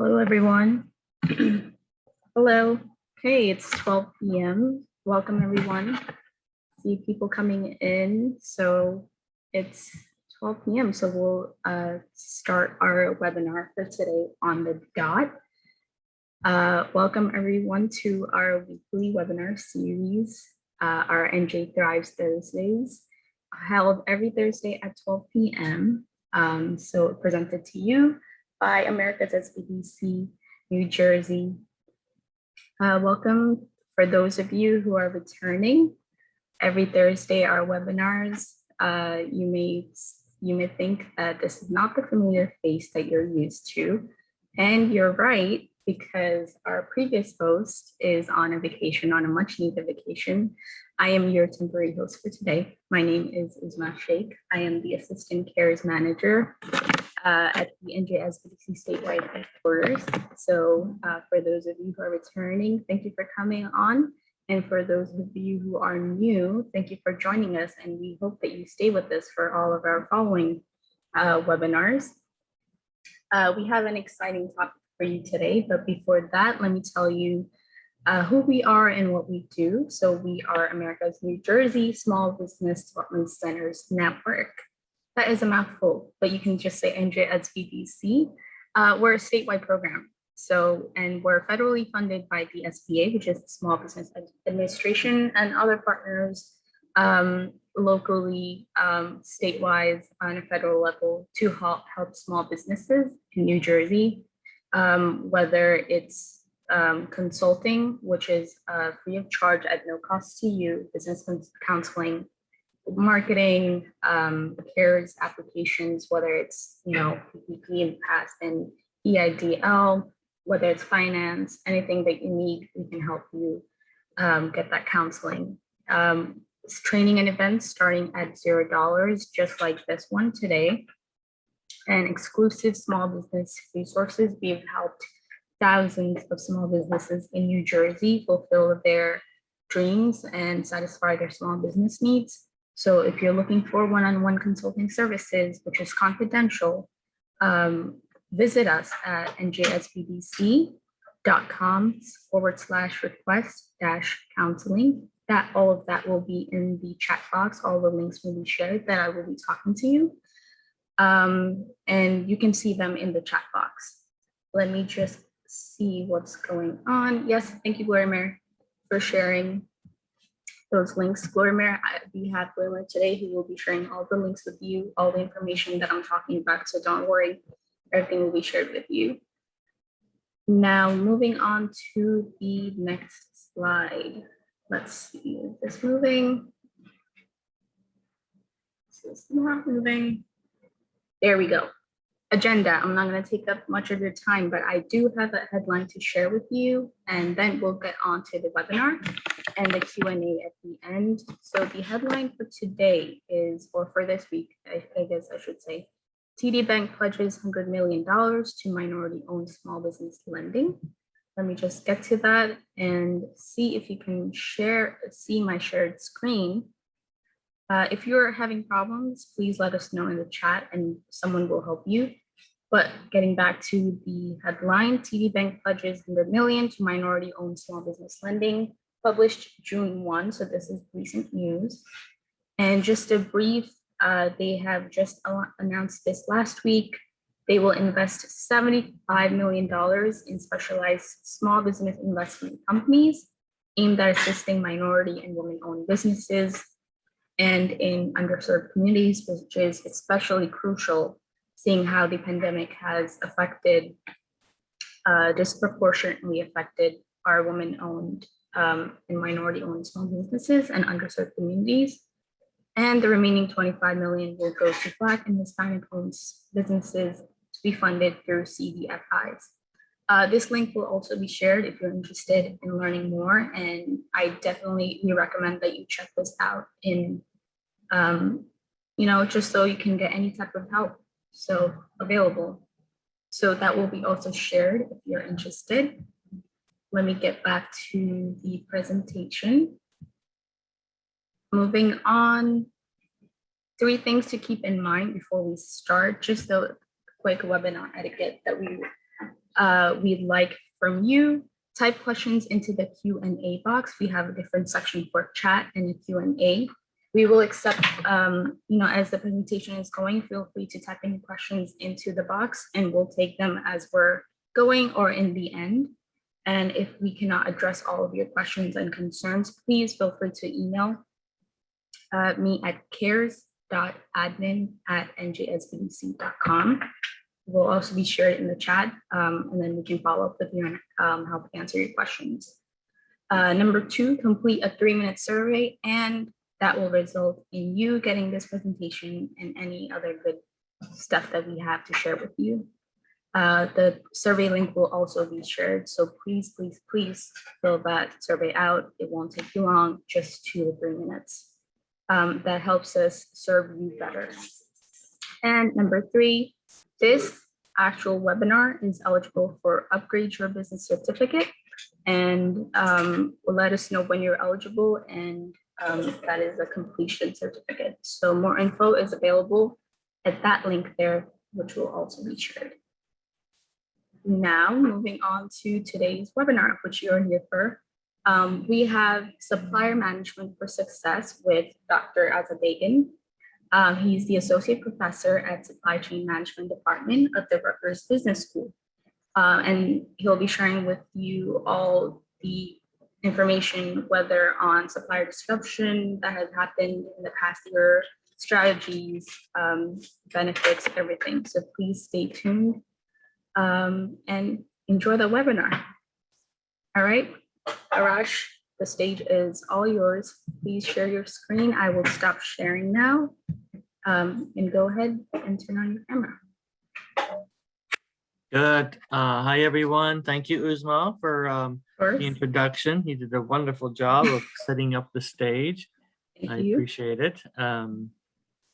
Hello, everyone. Hello. Okay, it's 12 p.m. Welcome, everyone. See people coming in. So it's 12 p.m. So we'll start our webinar for today on the dot. Welcome, everyone, to our weekly webinar series, our NJ Thrives Thursdays, held every Thursday at 12 p.m. So presented to you by America's SBDC, New Jersey. Welcome for those of you who are returning. Every Thursday, our webinars, you may think that this is not the familiar face that you're used to. And you're right, because our previous host is on a vacation, on a much needed vacation. I am your temporary host for today. My name is Uzma Sheikh. I am the Assistant Cares Manager at the NJSBDC statewide headquarters. So for those of you who are returning, thank you for coming on. And for those of you who are new, thank you for joining us. And we hope that you stay with us for all of our following webinars. We have an exciting topic for you today, but before that, let me tell you who we are and what we do. So we are America's New Jersey Small Business Development Centers Network. That is a mouthful, but you can just say NJSBDC. We're a statewide program. So, and we're federally funded by the SBA, which is the Small Business Administration, and other partners locally, statewide, on a federal level to help small businesses in New Jersey, whether it's consulting, which is free of charge at no cost to you, business counseling, marketing, CARES applications, whether it's, PPP in the past and EIDL, whether it's finance, anything that you need, we can help you get that counseling. It's training and events starting at $0, just like this one today. And exclusive small business resources. We've helped thousands of small businesses in New Jersey fulfill their dreams and satisfy their small business needs. So if you're looking for one-on-one consulting services, which is confidential, visit us at njsbdc.com/request-counseling. All of that will be in the chat box. All the links will be shared that I will be talking to you. And you can see them in the chat box. Let me just see what's going on. Yes, thank you, Gloria, for sharing those links. Gloria, we have Gloria today who will be sharing all the links with you, all the information that I'm talking about. So don't worry, everything will be shared with you. Now, moving on to the next slide. Let's see, is this moving? This is not moving. There we go. Agenda. I'm not going to take up much of your time, but I do have a headline to share with you, and then we'll get on to the webinar and the Q&A at the end. So the headline for today is, or for this week, I guess I should say, TD Bank pledges $100 million to minority-owned small business lending. Let me just get to that and see if you can see my shared screen. If you're having problems, please let us know in the chat and someone will help you. But getting back to the headline, TD Bank pledges $100 million to minority-owned small business lending, published June 1, so this is recent news. And just a brief, they have just announced this last week. They will invest $75 million in specialized small business investment companies aimed at assisting minority and women-owned businesses and in underserved communities, which is especially crucial, seeing how the pandemic has disproportionately affected our women-owned and minority-owned small businesses and underserved communities. And the remaining $25 million will go to Black and Hispanic-owned businesses to be funded through CDFIs. This link will also be shared if you're interested in learning more, and I definitely recommend that you check this out in, just so you can get any type of help available. So that will be also shared if you're interested. Let me get back to the presentation. Moving on, 3 things to keep in mind before we start, just a quick webinar etiquette that we we'd like from you, type questions into the Q&A box. We have a different section for chat and a Q&A. We will accept, as the presentation is going, feel free to type any questions into the box and we'll take them as we're going or in the end. And if we cannot address all of your questions and concerns, please feel free to email me at cares.admin@njsbdc.com. Will also be shared in the chat, and then we can follow up with you and help answer your questions. Number 2, complete a 3-minute survey, and that will result in you getting this presentation and any other good stuff that we have to share with you. The survey link will also be shared, so please, please, please fill that survey out. It won't take you long, just 2 to 3 minutes. That helps us serve you better. And number 3, this actual webinar is eligible for Upgrade Your Business Certificate, and will let us know when you're eligible, and that is a completion certificate. So more info is available at that link there, which will also be shared. Now, moving on to today's webinar, which you're here for. We have Supplier Management for Success with Dr. Azabegan. He's the Associate Professor at Supply Chain Management Department of the Rutgers Business School. And he'll be sharing with you all the information, whether on supplier disruption that has happened in the past year, strategies, benefits, everything. So please stay tuned and enjoy the webinar. All right, Arash, the stage is all yours. Please share your screen. I will stop sharing now. And go ahead and turn on your camera. Good. Hi, everyone. Thank you, Uzma, for the introduction. You did a wonderful job of setting up the stage. I appreciate it.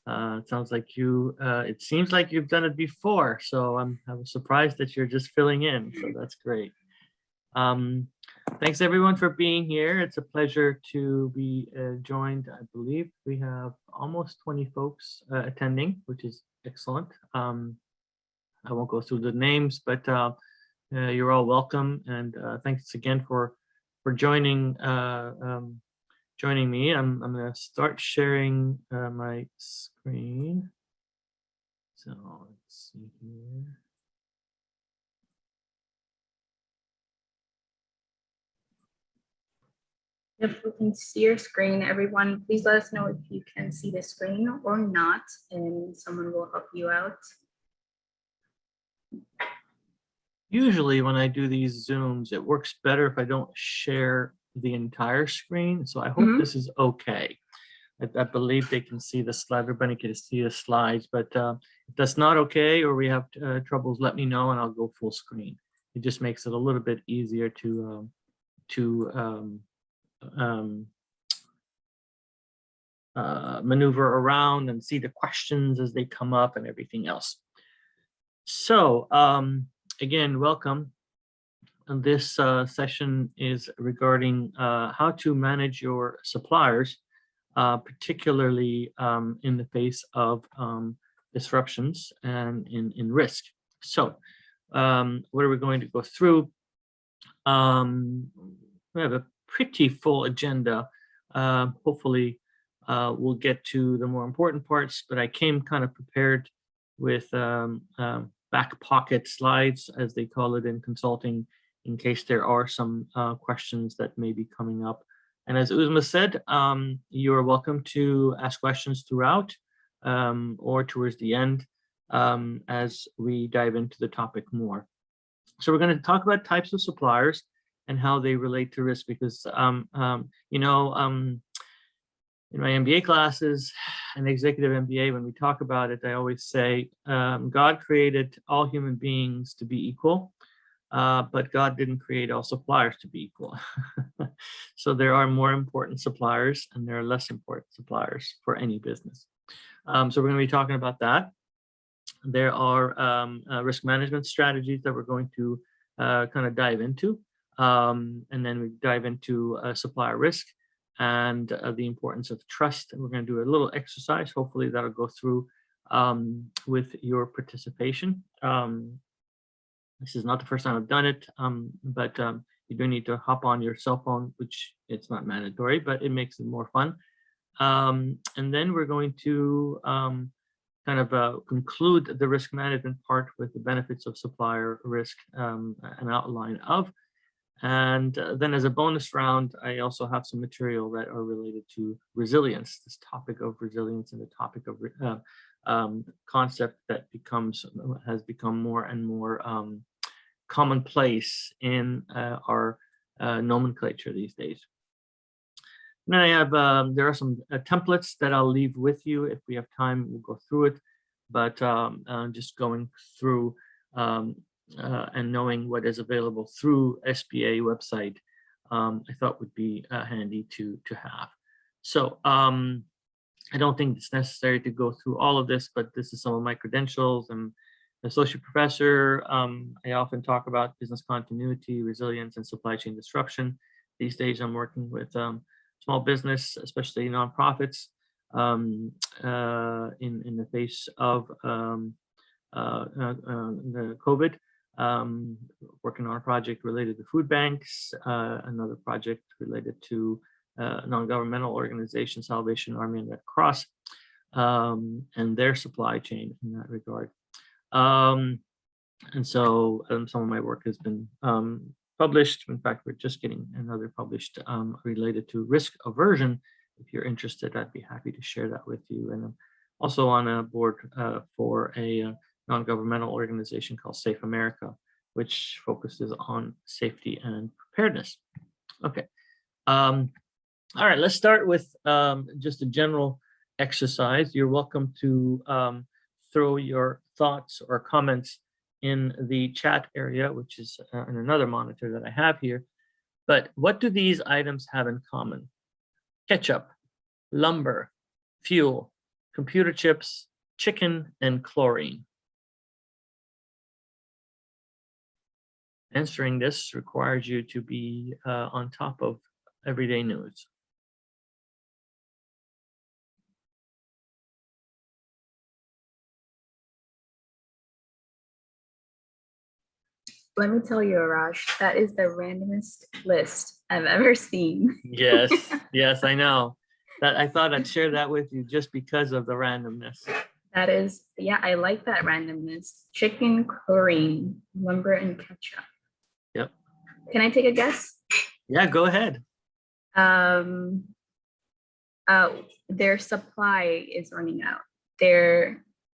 It sounds like you, it seems like you've done it before, so I was surprised that you're just filling in, so that's great. Thanks everyone for being here. It's a pleasure to be joined. I believe we have almost 20 folks attending, which is excellent. I won't go through the names, but you're all welcome, and thanks again for joining joining me. I'm going to start sharing my screen. So let's see here. If we can see your screen, everyone, please let us know if you can see the screen or not, and someone will help you out. Usually when I do these Zooms, it works better if I don't share the entire screen. So I hope this is okay. I believe they can see the slide, everybody can see the slides, but if that's not okay or we have troubles, let me know and I'll go full screen. It just makes it a little bit easier to maneuver around and see the questions as they come up and everything else. So again, welcome. And this session is regarding how to manage your suppliers, particularly in the face of disruptions and in risk. So what are we going to go through? We have a pretty full agenda. Hopefully we'll get to the more important parts, but I came kind of prepared with back pocket slides, as they call it in consulting, in case there are some questions that may be coming up. And as Uzma said, you are welcome to ask questions throughout or towards the end as we dive into the topic more. So we're going to talk about types of suppliers and how they relate to risk, because in my MBA classes and executive MBA, when we talk about it, I always say God created all human beings to be equal, but God didn't create all suppliers to be equal. So there are more important suppliers and there are less important suppliers for any business. So we're going to be talking about that. There are risk management strategies that we're going to kind of dive into. And then we dive into supplier risk and the importance of trust. And we're going to do a little exercise. Hopefully that'll go through with your participation. This is not the first time I've done it, but you do need to hop on your cell phone, which it's not mandatory, but it makes it more fun. And then we're going to kind of conclude the risk management part with the benefits of supplier risk, an outline of. And then as a bonus round, I also have some material that are related to resilience, this topic of resilience and the topic of concept that has become more and more commonplace in our nomenclature these days. And then I have, there are some templates that I'll leave with you. If we have time, we'll go through it. But just going through and knowing what is available through SBA website, I thought would be handy to have. So I don't think it's necessary to go through all of this, but this is some of my credentials. I'm an associate professor. I often talk about business continuity, resilience, and supply chain disruption. These days, I'm working with small business, especially nonprofits, in the face of the COVID. Working on a project related to food banks, another project related to non-governmental organization, Salvation Army and Red Cross, and their supply chain in that regard. And so some of my work has been published. In fact, we're just getting another published related to risk aversion. If you're interested, I'd be happy to share that with you. And I'm also on a board for a non-governmental organization called Safe America, which focuses on safety and preparedness. Okay. All right, let's start with just a general exercise. You're welcome to throw your thoughts or comments in the chat area, which is in another monitor that I have here. But what do these items have in common? Ketchup, lumber, fuel, computer chips, chicken, and chlorine. Answering this requires you to be on top of everyday news. Let me tell you, Arash, that is the randomest list I've ever seen. Yes, yes, I know. That I thought I'd share that with you just because of the randomness. That is, yeah, I like that randomness. Chicken, chlorine, lumber, and ketchup. Yep. Can I take a guess? Yeah, go ahead. Their supply is running out.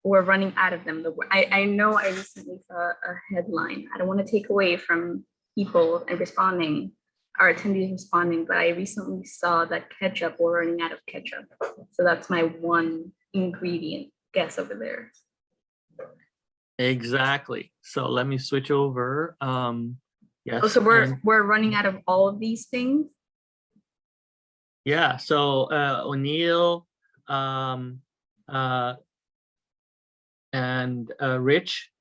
We're running out of them. I know I recently saw a headline. I don't want to take away from people and responding, our attendees responding, but I recently saw that ketchup, we're running out of ketchup. So that's my one ingredient guess over there. Exactly. So let me switch over. Yes. Oh, so we're running out of all of these things? Yeah. So O'Neill, and Rich,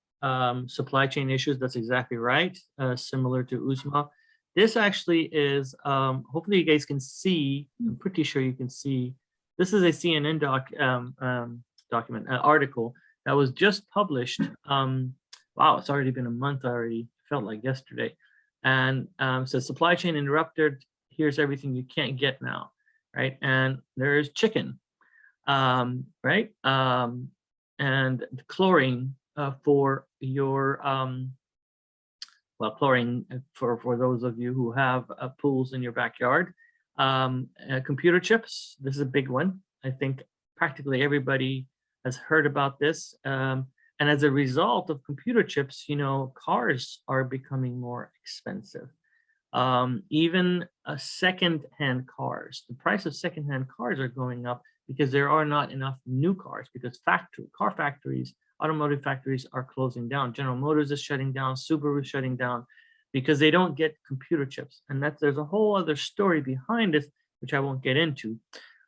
supply chain issues, that's exactly right, similar to USMA. This actually is, hopefully you guys can see, I'm pretty sure you can see, this is a CNN article that was just published. Wow, it's already been a month already, felt like yesterday. And says supply chain interrupted, here's everything you can't get now, right? And there's chicken, right? And chlorine for your well, chlorine for those of you who have pools in your backyard. Computer chips, this is a big one. I think practically everybody has heard about this. And as a result of computer chips, you know, cars are becoming more expensive. Even second-hand cars, the price of second-hand cars are going up because there are not enough new cars, because car factories, automotive factories are closing down. General Motors is shutting down, Subaru is shutting down because they don't get computer chips. And there's a whole other story behind this, which I won't get into.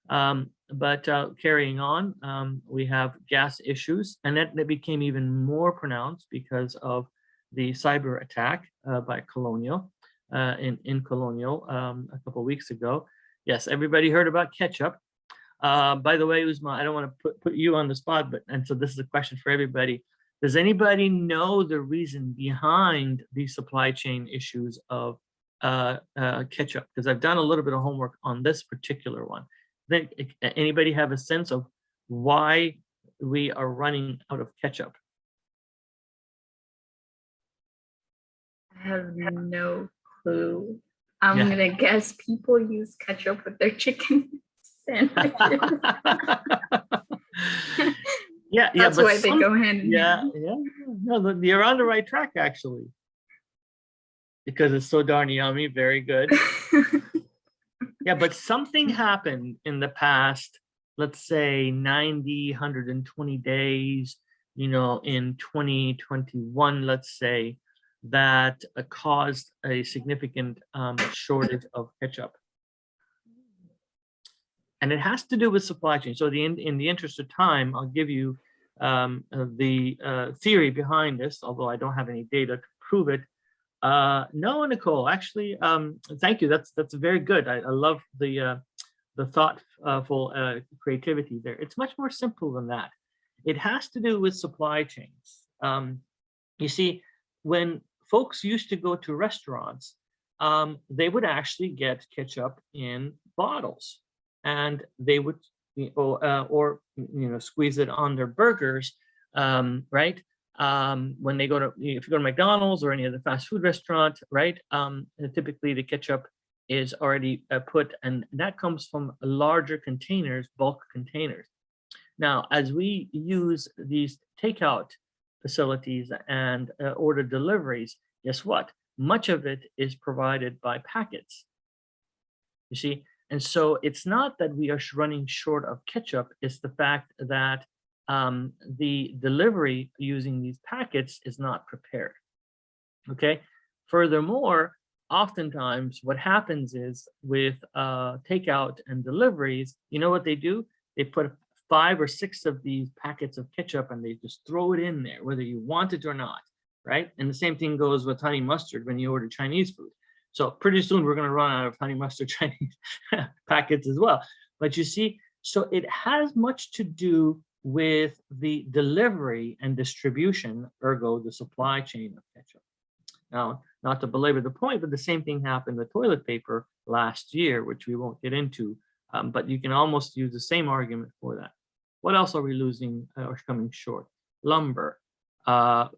But carrying on, we have gas issues, and that became even more pronounced because of the cyber attack by Colonial in Colonial a couple of weeks ago. Yes, everybody heard about ketchup. By the way, Uzma, I don't want to put you on the spot, and so this is a question for everybody. Does anybody know the reason behind these supply chain issues of ketchup? Because I've done a little bit of homework on this particular one. Anybody have a sense of why we are running out of ketchup? I have no clue. I'm Yeah. gonna guess people use ketchup with their chicken sandwiches. Yeah, That's but why they go hand in hand. No, you're on the right track actually, because it's so darn yummy. Very good. Yeah, but something happened in the past, let's say 90, 120 days, in 2021, let's say, that caused a significant shortage of ketchup. And it has to do with supply chain. So in the interest of time, I'll give you the theory behind this, although I don't have any data to prove it. No, Nicole, actually, thank you. That's very good. I love the thoughtful creativity there. It's much more simple than that. It has to do with supply chains. You see, when folks used to go to restaurants, they would actually get ketchup in bottles, and they would, or squeeze it on their burgers, right? When they go to, if you go to McDonald's or any other fast food restaurant, right? Typically the ketchup is already put, and that comes from larger containers, bulk containers. Now, as we use these takeout facilities and order deliveries, guess what? Much of it is provided by packets. You see, and so it's not that we are running short of ketchup, it's the fact that the delivery using these packets is not prepared. Okay. Furthermore, oftentimes what happens is with takeout and deliveries, you know what they do? They put 5 or 6 of these packets of ketchup and they just throw it in there, whether you want it or not, right? And the same thing goes with honey mustard when you order Chinese food. So pretty soon we're going to run out of honey mustard Chinese packets as well. But you see, so it has much to do with the delivery and distribution, ergo the supply chain of ketchup. Now, not to belabor the point, but the same thing happened with toilet paper last year, which we won't get into, but you can almost use the same argument for that. What else are we losing or coming short? Lumber,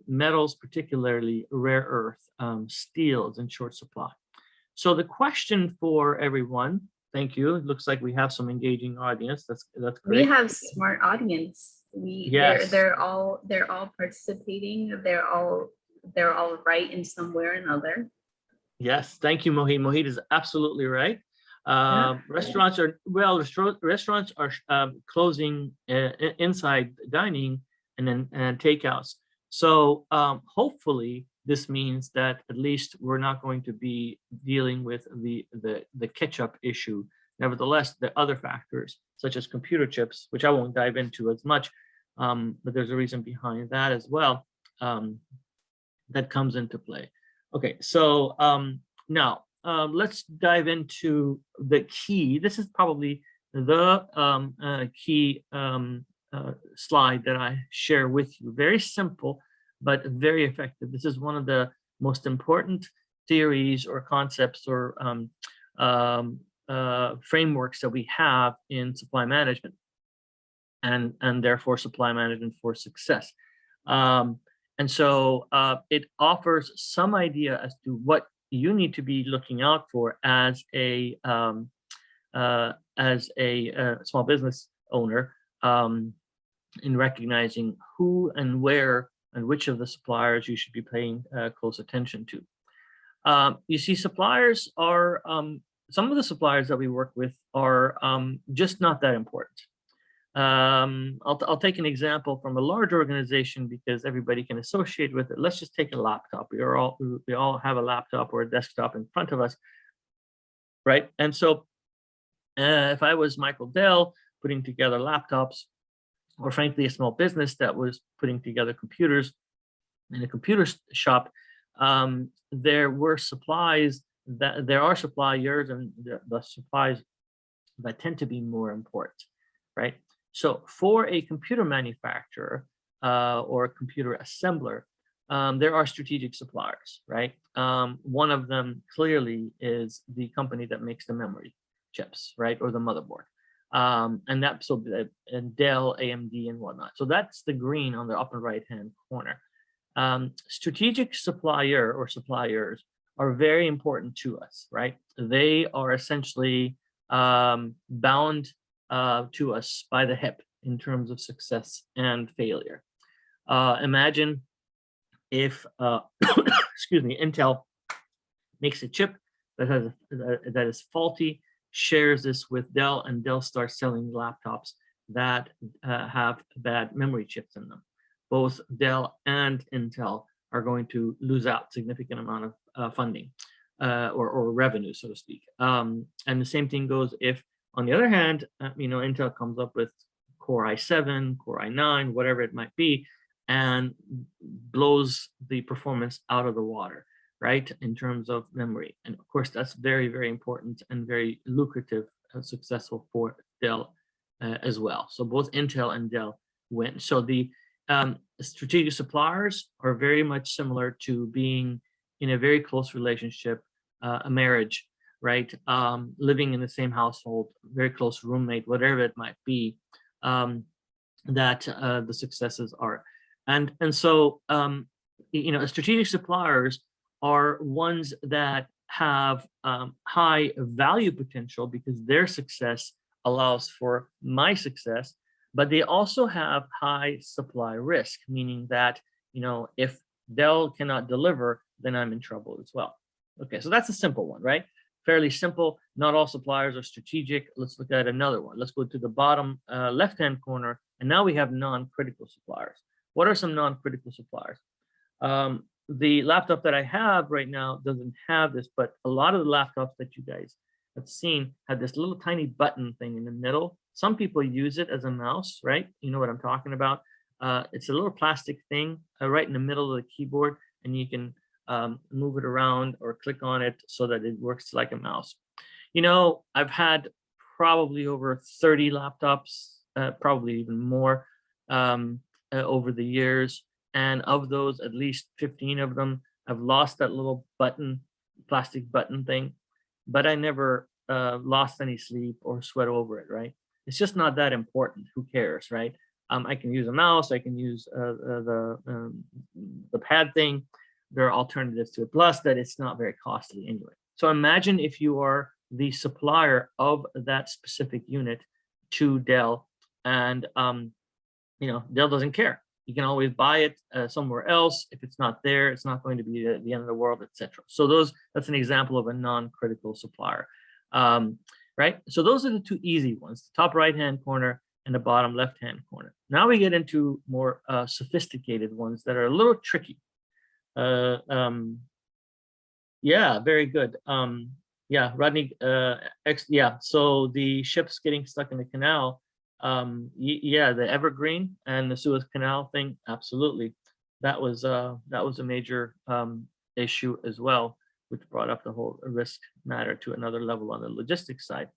metals, particularly rare earth, steels in short supply. So the question for everyone, thank you. It looks like we have some engaging audience. That's great. We have smart audience. Yes. They're all participating. They're all right in some way or another. Yes, thank you, Mohit. Mohit is absolutely right. Restaurants are closing inside dining and then takeouts. So hopefully this means that at least we're not going to be dealing with the ketchup issue. Nevertheless, the other factors such as computer chips, which I won't dive into as much, but there's a reason behind that as well, that comes into play. Okay, so now let's dive into the key. This is probably the key slide that I share with you. Very simple, but very effective. This is one of the most important theories or concepts or frameworks that we have in supply management, and therefore supply management for success. And so it offers some idea as to what you need to be looking out for as a small business owner, in recognizing who and where and which of the suppliers you should be paying close attention to. You see, suppliers are, some of the suppliers that we work with are just not that important. I'll take an example from a large organization because everybody can associate with it. Let's just take a laptop. We all have a laptop or a desktop in front of us, right? And so if I was Michael Dell putting together laptops, or frankly a small business that was putting together computers in a computer shop, there are suppliers and the supplies that tend to be more important, right? So for a computer manufacturer, or a computer assembler, there are strategic suppliers, right? One of them clearly is the company that makes the memory chips, right, or the motherboard. And that's so and Dell, AMD, and whatnot. So that's the green on the upper right-hand corner. Strategic supplier or suppliers are very important to us, right? They are essentially bound to us by the hip in terms of success and failure. Imagine if, excuse me, Intel makes a chip that is faulty, shares this with Dell, and Dell starts selling laptops that have bad memory chips in them. Both Dell and Intel are going to lose out significant amount of funding or revenue, so to speak. And the same thing goes if, on the other hand, Intel comes up with Core i7, Core i9, whatever it might be, and blows the performance out of the water, right, in terms of memory. And of course, that's very, very important and very lucrative and successful for Dell as well. So both Intel and Dell win. So the strategic suppliers are very much similar to being in a very close relationship, a marriage, right? Living in the same household, very close roommate, whatever it might be, that the successes are. And so, strategic suppliers are ones that have high value potential because their success allows for my success, but they also have high supply risk, meaning that, if Dell cannot deliver, then I'm in trouble as well. Okay, so that's a simple one, right? Fairly simple. Not all suppliers are strategic. Let's look at another one. Let's go to the bottom left-hand corner, and now we have non-critical suppliers. What are some non-critical suppliers? The laptop that I have right now doesn't have this, but a lot of the laptops that you guys have seen have this little tiny button thing in the middle. Some people use it as a mouse, right? You know what I'm talking about. It's a little plastic thing right in the middle of the keyboard, and you can move it around or click on it so that it works like a mouse. I've had probably over 30 laptops, probably even more over the years. And of those, at least 15 of them have lost that little button, plastic button thing, but I never lost any sleep or sweat over it, right? It's just not that important. Who cares, right? I can use a mouse. I can use the pad thing. There are alternatives to it. Plus, that it's not very costly anyway. So imagine if you are the supplier of that specific unit to Dell, and Dell doesn't care. You can always buy it somewhere else. If it's not there, it's not going to be the end of the world, etc. So that's an example of a non-critical supplier, right? So those are the two easy ones: the top right-hand corner and the bottom left-hand corner. Now we get into more sophisticated ones that are a little tricky. Yeah, very good. Yeah, Rodney, yeah, so the ships getting stuck in the canal, yeah, the Evergreen and the Suez Canal thing, absolutely. That was a major issue as well, which brought up the whole risk matter to another level on the logistics side.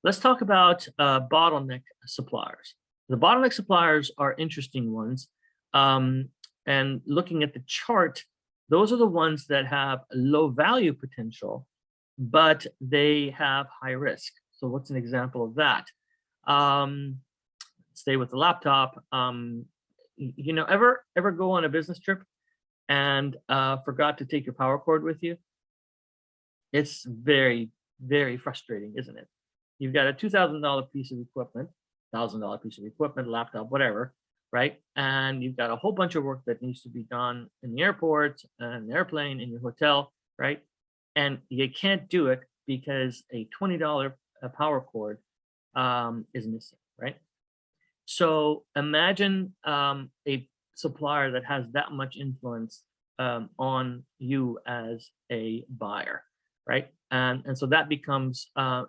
Let's talk about bottleneck suppliers. The bottleneck suppliers are interesting ones. And looking at the chart, those are the ones that have low value potential, but they have high risk. So what's an example of that? Stay with the laptop. Ever go on a business trip and forgot to take your power cord with you? It's very, very frustrating, isn't it? You've got a $2,000 piece of equipment, $1,000 piece of equipment, laptop, whatever, right? And you've got a whole bunch of work that needs to be done in the airport, in the airplane, in your hotel, right? And you can't do it because a $20 power cord is missing, right? So imagine a supplier that has that much influence on you as a buyer, right? And so that becomes a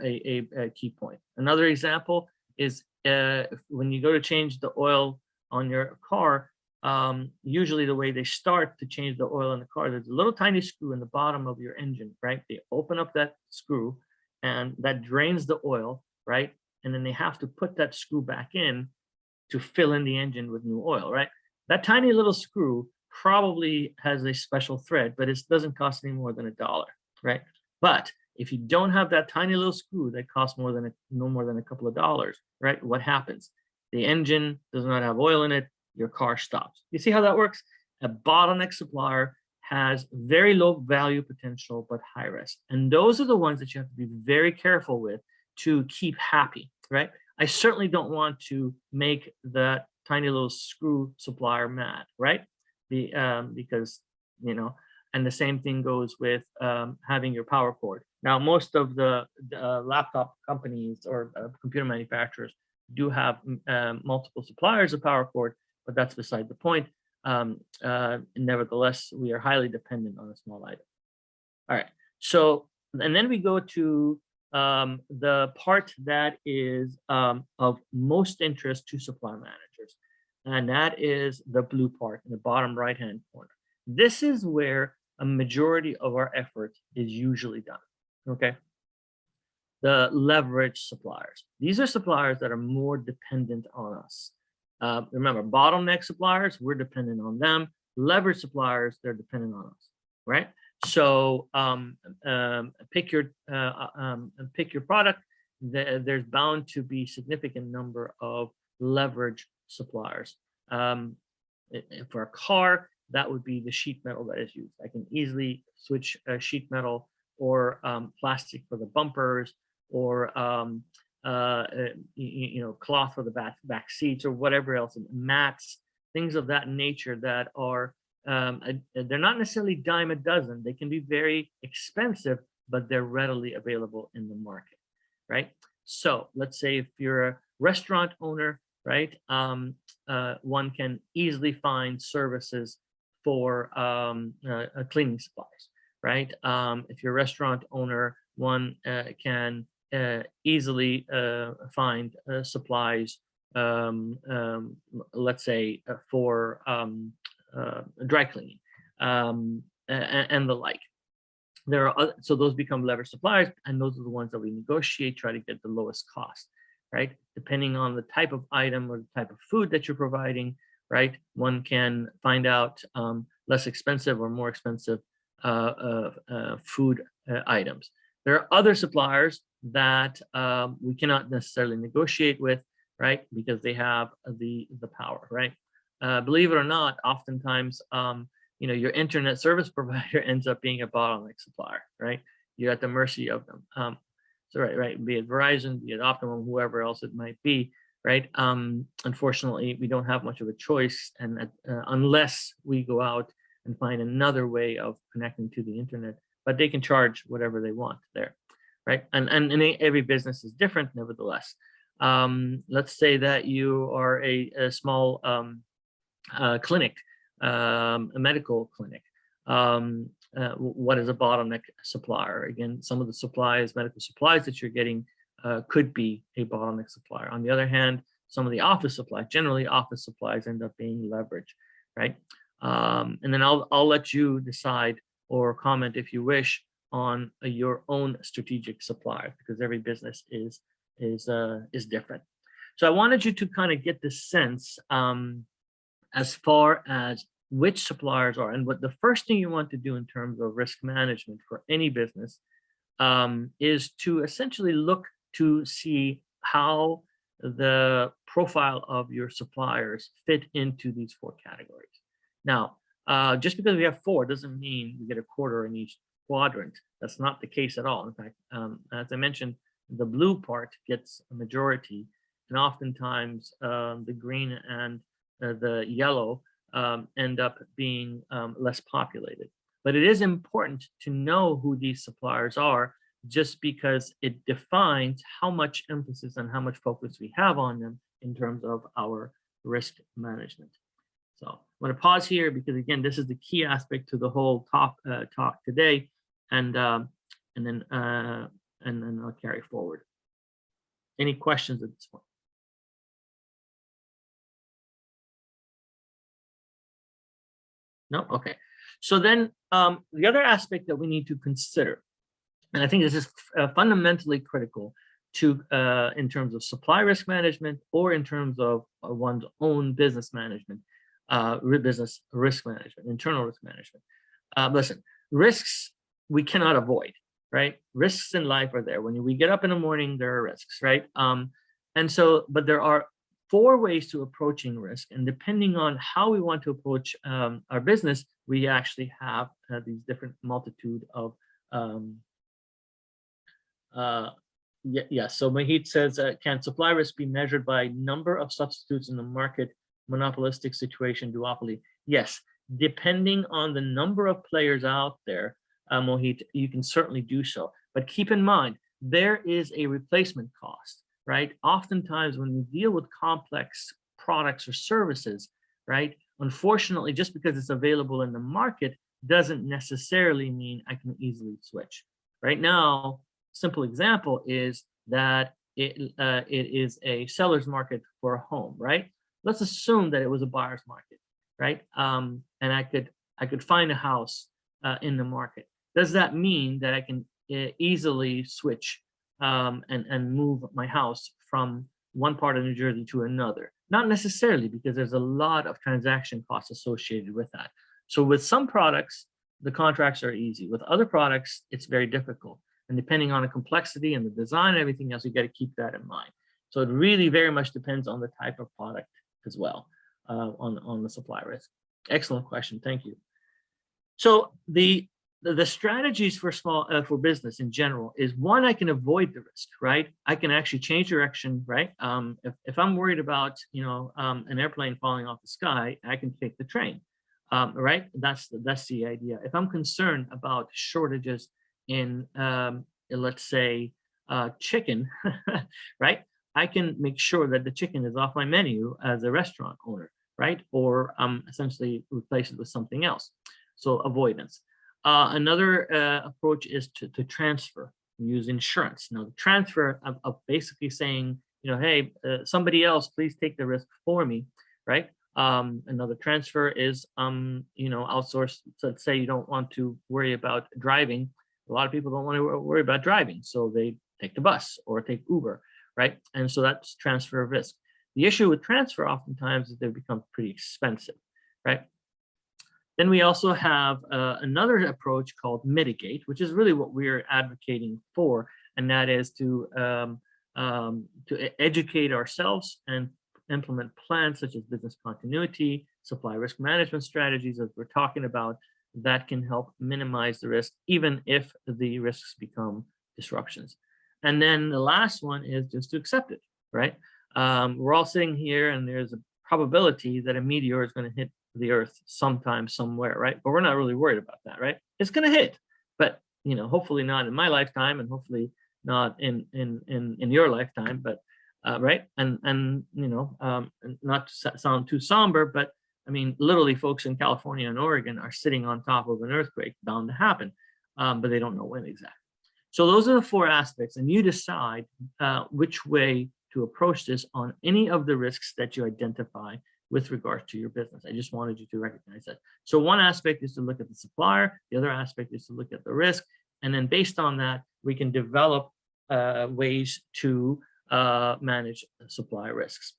key point. Another example is when you go to change the oil on your car, usually the way they start to change the oil in the car, there's a little tiny screw in the bottom of your engine, right? They open up that screw and that drains the oil, right? And then they have to put that screw back in to fill in the engine with new oil, right? That tiny little screw probably has a special thread, but it doesn't cost any more than $1, right? But if you don't have that tiny little screw that costs no more than a couple of dollars, right? What happens? The engine does not have oil in it, your car stops. You see how that works? A bottleneck supplier has very low value potential, but high risk. And those are the ones that you have to be very careful with to keep happy, right? I certainly don't want to make that tiny little screw supplier mad, right? Because, you know, and the same thing goes with having your power cord. Now, most of the laptop companies or computer manufacturers do have multiple suppliers of power cord, but that's beside the point. Nevertheless, we are highly dependent on a small item. All right, so, and then we go to the part that is of most interest to supply managers, and that is the blue part in the bottom right-hand corner. This is where a majority of our effort is usually done, okay? The leverage suppliers. These are suppliers that are more dependent on us. Remember, bottleneck suppliers, we're dependent on them. Leverage suppliers, they're dependent on us, right? So pick your product. There's bound to be significant number of leverage suppliers. For a car, that would be the sheet metal that is used. I can easily switch sheet metal or plastic for the bumpers, or you know, cloth for the back seats, or whatever else, mats, things of that nature that are they're not necessarily dime a dozen. They can be very expensive, but they're readily available in the market, right? So let's say if you're a restaurant owner, right, one can easily find services for cleaning supplies, right? If you're a restaurant owner, one can easily find supplies, let's say for dry cleaning and the like. There are other, so those become leverage suppliers, and those are the ones that we negotiate, try to get the lowest cost, right? Depending on the type of item or the type of food that you're providing, right? One can find out less expensive or more expensive food items. There are other suppliers that we cannot necessarily negotiate with, right? Because they have the power, right? Believe it or not, oftentimes, you know, your internet service provider ends up being a bottleneck supplier, right? You're at the mercy of them. So right, be it Verizon, be it Optimum, whoever else it might be, right? Unfortunately, we don't have much of a choice, and unless we go out and find another way of connecting to the internet, but they can charge whatever they want there, right? And every business is different, nevertheless. Let's say that you are a small clinic, a medical clinic. What is a bottleneck supplier? Again, some of the supplies, medical supplies that you're getting could be a bottleneck supplier. On the other hand, some of the office supplies, generally office supplies, end up being leverage, right? And then I'll let you decide or comment if you wish on your own strategic supplier, because every business is different. So I wanted you to kind of get this sense as far as which suppliers are, and what the first thing you want to do in terms of risk management for any business is to essentially look to see how the profile of your suppliers fit into these 4 categories. Now, just because we have 4 doesn't mean we get a quarter in each quadrant. That's not the case at all. In fact, as I mentioned, the blue part gets a majority, and oftentimes the green and the yellow end up being less populated. But it is important to know who these suppliers are, just because it defines how much emphasis and how much focus we have on them in terms of our risk management. So I'm going to pause here because, again, this is the key aspect to the whole talk today, and then I'll carry forward. Any questions at this point? No? Okay. So then the other aspect that we need to consider, and I think this is fundamentally critical to in terms of supply risk management, or in terms of one's own business management, business risk management, internal risk management. Listen, risks we cannot avoid, right? Risks in life are there. When we get up in the morning, there are risks, right? And so, but there are 4 ways to approaching risk, and depending on how we want to approach our business, we actually have these different multitude of yes. So Mahit says, can supply risk be measured by number of substitutes in the market, monopolistic situation, duopoly? Yes, depending on the number of players out there, Mohit, you can certainly do so. But keep in mind, there is a replacement cost, right? Oftentimes when we deal with complex products or services, right? Unfortunately, just because it's available in the market doesn't necessarily mean I can easily switch. Right now, simple example is that it is a seller's market for a home, right? Let's assume that it was a buyer's market, right? And I could find a house in the market. Does that mean that I can easily switch and move my house from one part of New Jersey to another? Not necessarily, because there's a lot of transaction costs associated with that. So with some products, the contracts are easy. With other products, it's very difficult. And depending on the complexity and the design and everything else, you got to keep that in mind. So it really very much depends on the type of product as well, on the supply risk. Excellent question. Thank you. So the strategies for for business in general is, one, I can avoid the risk, right? I can actually change direction, right? If I'm worried about, an airplane falling off the sky, I can take the train, right? That's the idea. If I'm concerned about shortages in, let's say, chicken, right? I can make sure that the chicken is off my menu as a restaurant owner, right? Or essentially replace it with something else. So avoidance. Another approach is to transfer, use insurance. Now, the transfer of basically saying, hey, somebody else, please take the risk for me, right? Another transfer is, outsource. So let's say you don't want to worry about driving. A lot of people don't want to worry about driving, so they take the bus or take Uber, right? And so that's transfer of risk. The issue with transfer oftentimes is they become pretty expensive, right? Then we also have another approach called mitigate, which is really what we're advocating for, and that is to educate ourselves and implement plans such as business continuity, supply risk management strategies, as we're talking about, that can help minimize the risk, even if the risks become disruptions. And then the last one is just to accept it, right? We're all sitting here and there's a probability that a meteor is going to hit the earth sometime, somewhere, right? But we're not really worried about that, right? It's going to hit, but hopefully not in my lifetime, and hopefully not in your lifetime, but right? And not to sound too somber, but I mean, literally folks in California and Oregon are sitting on top of an earthquake bound to happen, but they don't know when exactly. So those are the 4 aspects, and you decide which way to approach this on any of the risks that you identify with regard to your business. I just wanted you to recognize that. So one aspect is to look at the supplier, the other aspect is to look at the risk, and then based on that, we can develop ways to manage supply risks.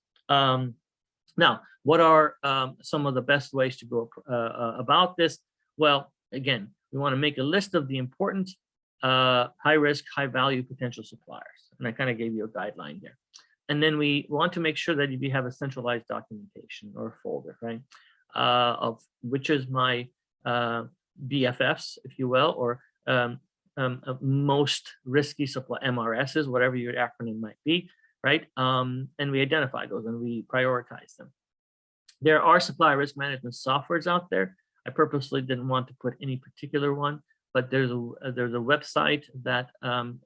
Now, what are some of the best ways to go about this? Well, again, we want to make a list of the important high risk, high value potential suppliers. And I kind of gave you a guideline there. And then we want to make sure that you have a centralized documentation or a folder, right? Of which is my BFFs, if you will, or most risky supply, MRSs, whatever your acronym might be, right? And we identify those and we prioritize them. There are supply risk management softwares out there. I purposely didn't want to put any particular one, but there's a website that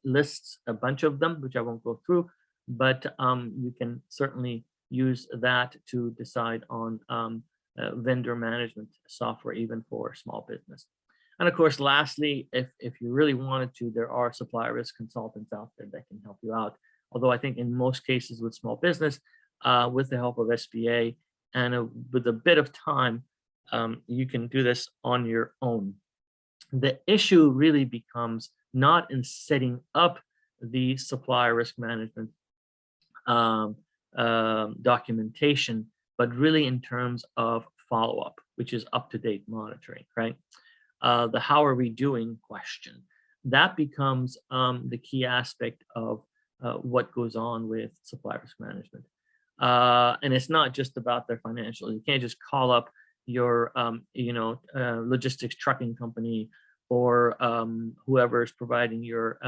lists a bunch of them, which I won't go through, but you can certainly use that to decide on vendor management software, even for small business. And of course, lastly, if you really wanted to, there are supply risk consultants out there that can help you out. Although I think in most cases with small business, with the help of SBA and with a bit of time, you can do this on your own. The issue really becomes not in setting up the supply risk management documentation, but really in terms of follow-up, which is up-to-date monitoring, right? The how are we doing question. That becomes the key aspect of what goes on with supply risk management. And it's not just about their financials. You can't just call up your, logistics trucking company or whoever is providing your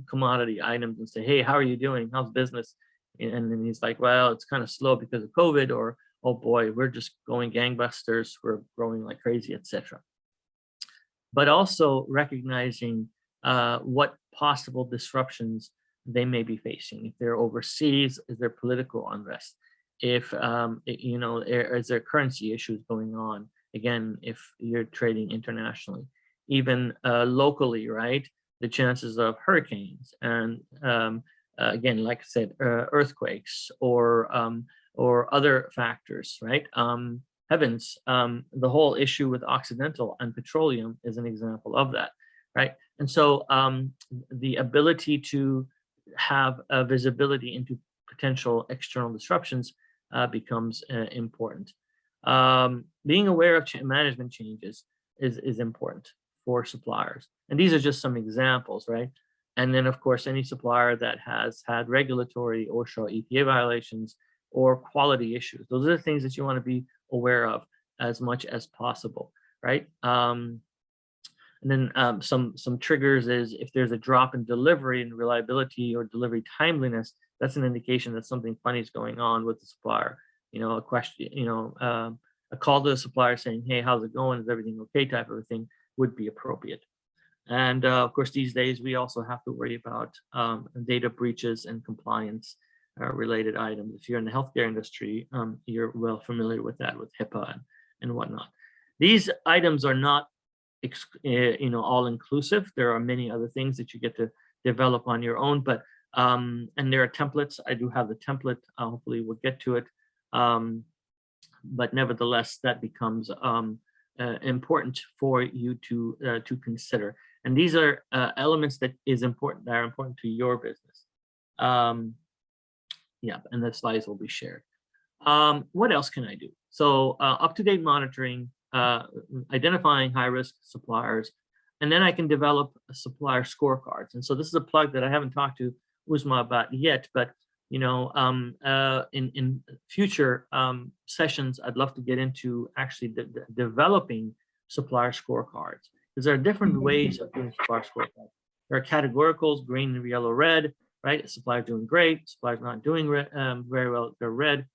commodity items and say, hey, how are you doing? How's business? And then he's like, well, it's kind of slow because of COVID, or, oh boy, we're just going gangbusters. We're growing like crazy, etc. But also recognizing what possible disruptions they may be facing. If they're overseas, is there political unrest? If, is there currency issues going on? Again, if you're trading internationally, even locally, right? The chances of hurricanes and again, like I said, earthquakes or other factors, right? Heavens, the whole issue with Occidental and petroleum is an example of that, right? And so the ability to have a visibility into potential external disruptions becomes important. Being aware of management changes is important for suppliers. And these are just some examples, right? And then, of course, any supplier that has had regulatory OSHA EPA violations or quality issues, those are the things that you want to be aware of as much as possible, right? And then some triggers is if there's a drop in delivery and reliability or delivery timeliness, that's an indication that something funny is going on with the supplier. A question, a call to the supplier saying, hey, how's it going? Is everything okay? Type of a thing would be appropriate. And of course, these days, we also have to worry about data breaches and compliance related items. If you're in the healthcare industry, you're well familiar with that, with HIPAA and whatnot. These items are not all inclusive. There are many other things that you get to develop on your own, but and there are templates. I do have the template. Hopefully we'll get to it. But nevertheless, that becomes important for you to consider. And these are elements that are important to your business. Yeah, and the slides will be shared. What else can I do? So up-to-date monitoring, identifying high-risk suppliers, and then I can develop supplier scorecards. And so this is a plug that I haven't talked to Uzma about yet, but in future sessions, I'd love to get into actually developing supplier scorecards, because there are different ways of doing supplier scorecards. There are categoricals, green, yellow, red, right? Supplier doing great, supplier's not doing very well, they're red.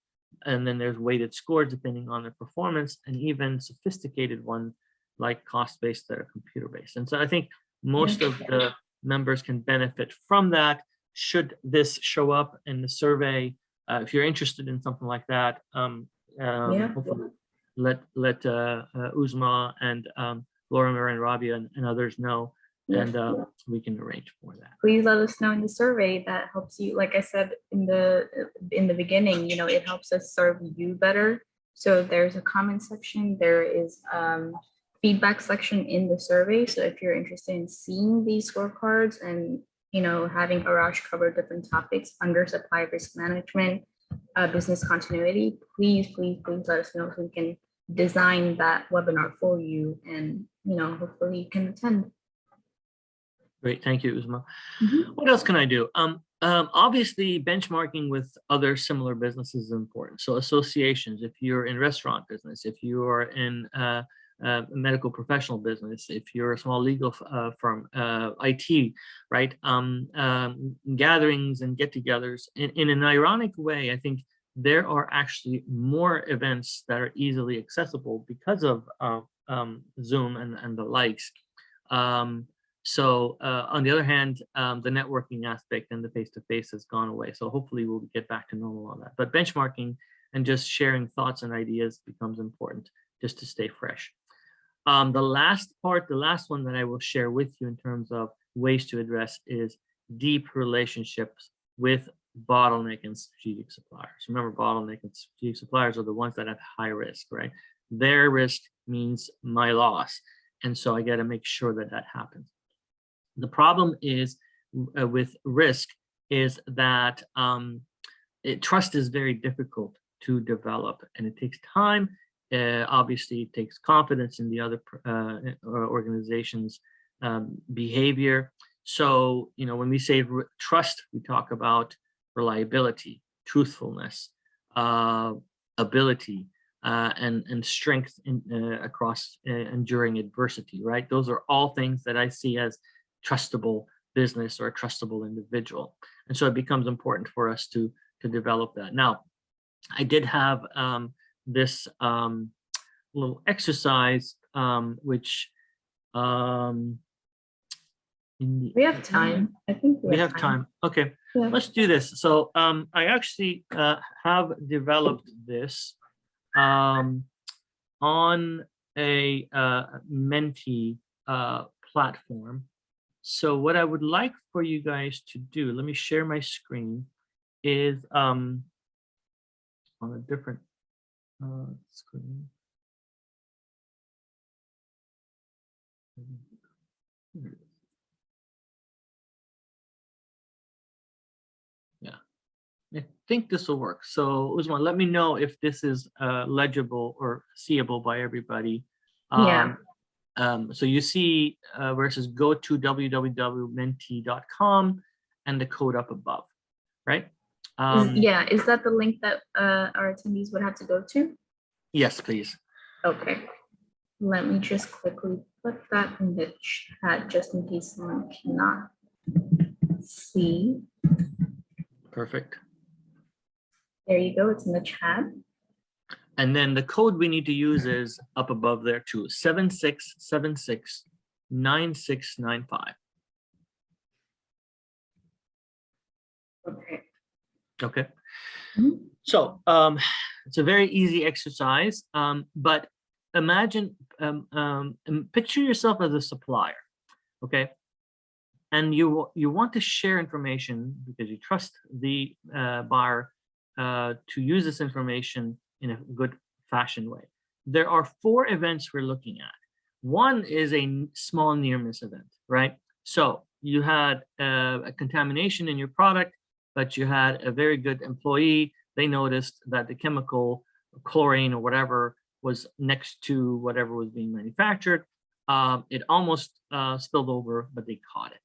And then there's weighted scores depending on their performance, and even sophisticated ones like cost-based that are computer-based. And so I think most of the members can benefit from that. Should this show up in the survey, if you're interested in something like that, hopefully let Uzma and Lorimer and Rabia and others know, and we can arrange for that. Please let us know in the survey. That helps you. Like I said in the beginning, it helps us serve you better. So there's a comment section. There is feedback section in the survey. So if you're interested in seeing these scorecards and having Arash cover different topics under supply risk management, business continuity, please let us know so we can design that webinar for you, and hopefully you can attend. Great, thank you, Uzma. What else can I do? Obviously, benchmarking with other similar businesses is important. So associations, if you're in restaurant business, if you are in a medical professional business, if you're a small legal firm, IT, right? Gatherings and get-togethers. In an ironic way, I think there are actually more events that are easily accessible because of Zoom and the likes. So on the other hand, the networking aspect and the face-to-face has gone away. So hopefully we'll get back to normal on that. But benchmarking and just sharing thoughts and ideas becomes important just to stay fresh. The last one that I will share with you in terms of ways to address is deep relationships with bottleneck and strategic suppliers. Remember, bottleneck and strategic suppliers are the ones that have high risk, right? Their risk means my loss. And so I got to make sure that that happens. The problem is with risk is that trust is very difficult to develop, and it takes time. Obviously, it takes confidence in the other organization's behavior. So, when we say trust, we talk about reliability, truthfulness, ability, and strength across enduring adversity, right? Those are all things that I see as trustable business or a trustable individual. And so it becomes important for us to develop that. Now, I did have this little exercise, which we have time. I think we have time. Okay, yeah. Let's do this. So I actually have developed this on a Menti platform. So what I would like for you guys to do, let me share my screen, is on a different screen. Yeah, I think this will work. So Usman, let me know if this is legible or seeable by everybody. Yeah. So you see where it says go to www.menti.com and the code up above, right? Yeah, is that the link that our attendees would have to go to? Yes, please. Okay, let me just quickly put that in the chat just in case someone cannot see. Perfect. There you go, it's in the chat. And then the code we need to use is up above there too, 76769695. Okay. Okay. Mhm. So it's a very easy exercise, but imagine, picture yourself as a supplier, okay? And you want to share information because you trust the buyer to use this information in a good fashion way. There are 4 events we're looking at. One is a small near-miss event, right? So you had a contamination in your product, but you had a very good employee. They noticed that the chemical, chlorine or whatever, was next to whatever was being manufactured. It almost spilled over, but they caught it.